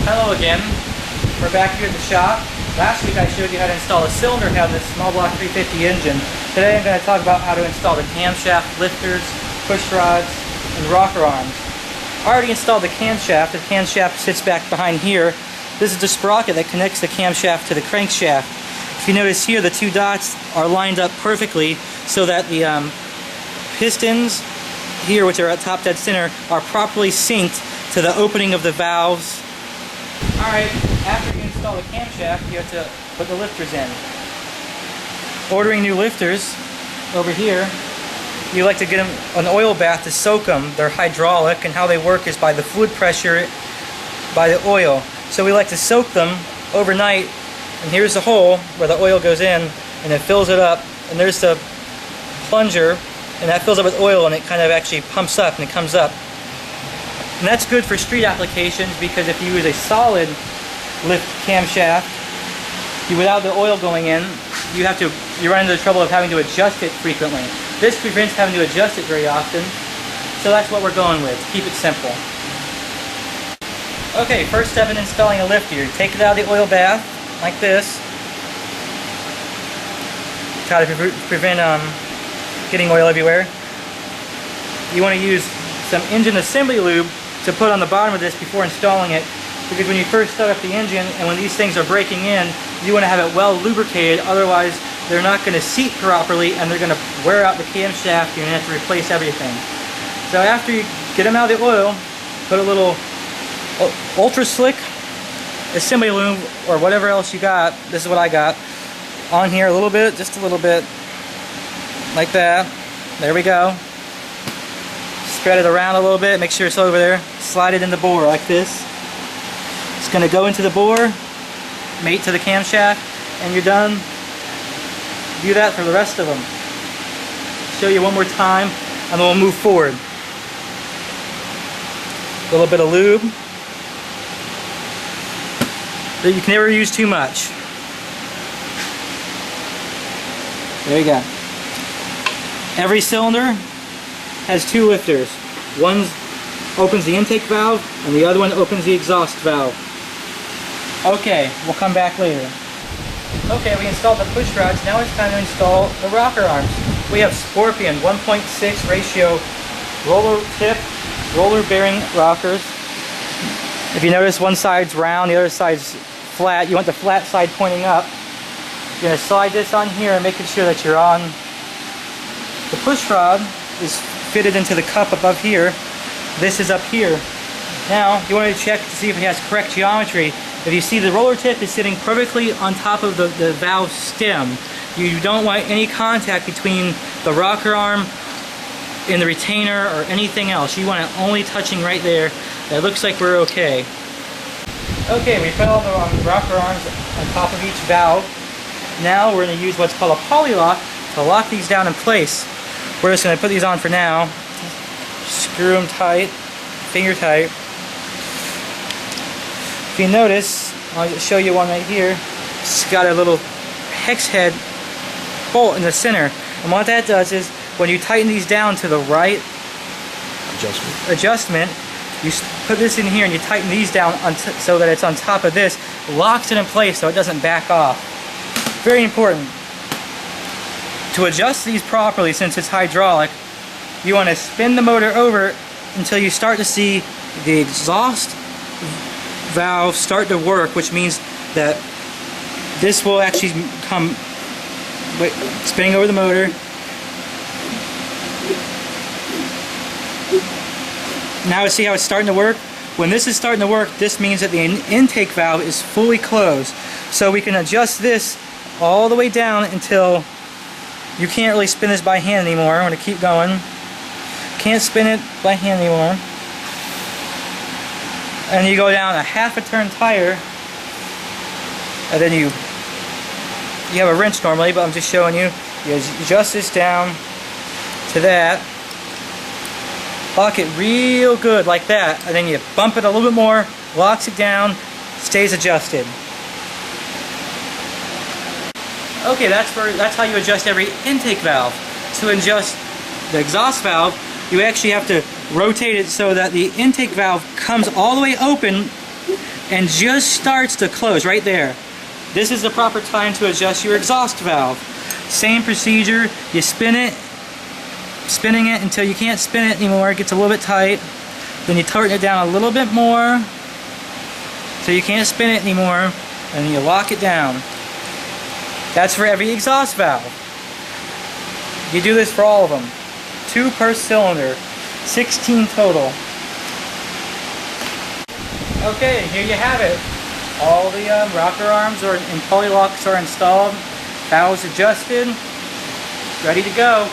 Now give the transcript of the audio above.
Hello again. We're back here at the shop. Last week I showed you how to install a cylinder head on this small block 350 engine. Today I'm going to talk about how to install the camshaft lifters, push rods, and rocker arms. I already installed the camshaft. The camshaft sits back behind here. This is the sprocket that connects the camshaft to the crankshaft. If you notice here, the two dots are lined up perfectly so that the pistons here, which are at top dead center, are properly synced to the opening of the valves. Alright, after you install the camshaft, you have to put the lifters in. Ordering new lifters, over here, you like to get them an oil bath to soak them. They're hydraulic, and how they work is by the fluid pressure by the oil. So we like to soak them overnight, and here's the hole where the oil goes in, and it fills it up, and there's the plunger, and that fills up with oil, and it kind of actually pumps up and it comes up. And that's good for street applications, because if you use a solid lift camshaft, without the oil going in, you run into the trouble of having to adjust it frequently. This prevents having to adjust it very often, so that's what we're going with. Keep it simple. Okay, first step in installing a lifter. You take it out of the oil bath, like this. Try to prevent getting oil everywhere. You want to use some engine assembly lube to put on the bottom of this before installing it, because when you first start up the engine and when these things are breaking in, you want to have it well lubricated, otherwise they're not going to seat properly and they're going to wear out the camshaft. You're going to have to replace everything. So after you get them out of the oil, put a little ultra slick assembly lube or whatever else you got. This is what I got on here, a little bit, just a little bit, like that. There we go. Spread it around a little bit, make sure it's over there. Slide it in the bore like this. It's going to go into the bore, mate to the camshaft, and you're done. Do that for the rest of them. Show you one more time, and then we'll move forward. A little bit of lube. You can never use too much. There you go. Every cylinder has two lifters. One opens the intake valve and the other one opens the exhaust valve. Okay, we'll come back later. Okay, we installed the push rods. Now it's time to install the rocker arms. We have Scorpion 1.6 ratio roller tip, roller bearing rockers. If you notice, one side's round, the other side's flat. You want the flat side pointing up. You're going to slide this on here and making sure that you're on. The push rod is fitted into the cup above here. This is up here. Now you want to check to see if it has correct geometry. If you see the roller tip is sitting perfectly on top of the valve stem, you don't want any contact between the rocker arm and the retainer or anything else. You want it only touching right there. That looks like we're okay. Okay, we put all the rocker arms on top of each valve. Now we're going to use what's called a poly lock to lock these down in place. We're just going to put these on for now. Screw them tight, finger tight. If you notice, I'll show you one right here. It's got a little hex head bolt in the center. And what that does is, when you tighten these down to the right adjustment, you put this in here and you tighten these down so that it's on top of this, locks it in place so it doesn't back off. Very important. To adjust these properly, since it's hydraulic, you want to spin the motor over until you start to see the exhaust valve start to work, which means that this will actually come spinning over the motor. Now see how it's starting to work? When this is starting to work, this means that the intake valve is fully closed. So we can adjust this all the way down until you can't really spin this by hand anymore. I'm going to keep going. Can't spin it by hand anymore. And you go down a half a turn tire, and then you have a wrench normally, but I'm just showing you. You adjust this down to that. Lock it real good like that, and then you bump it a little bit more, locks it down, stays adjusted. Okay, that's how you adjust every intake valve. To adjust the exhaust valve, you actually have to rotate it so that the intake valve comes all the way open and just starts to close right there. This is the proper time to adjust your exhaust valve. Same procedure, you spin it, spinning it until you can't spin it anymore, it gets a little bit tight. Then you tighten it down a little bit more so you can't spin it anymore, and you lock it down. That's for every exhaust valve. You do this for all of them. 2 per cylinder, 16 total. Okay, here you have it. All the rocker arms and pulley locks are installed, valves adjusted, ready to go.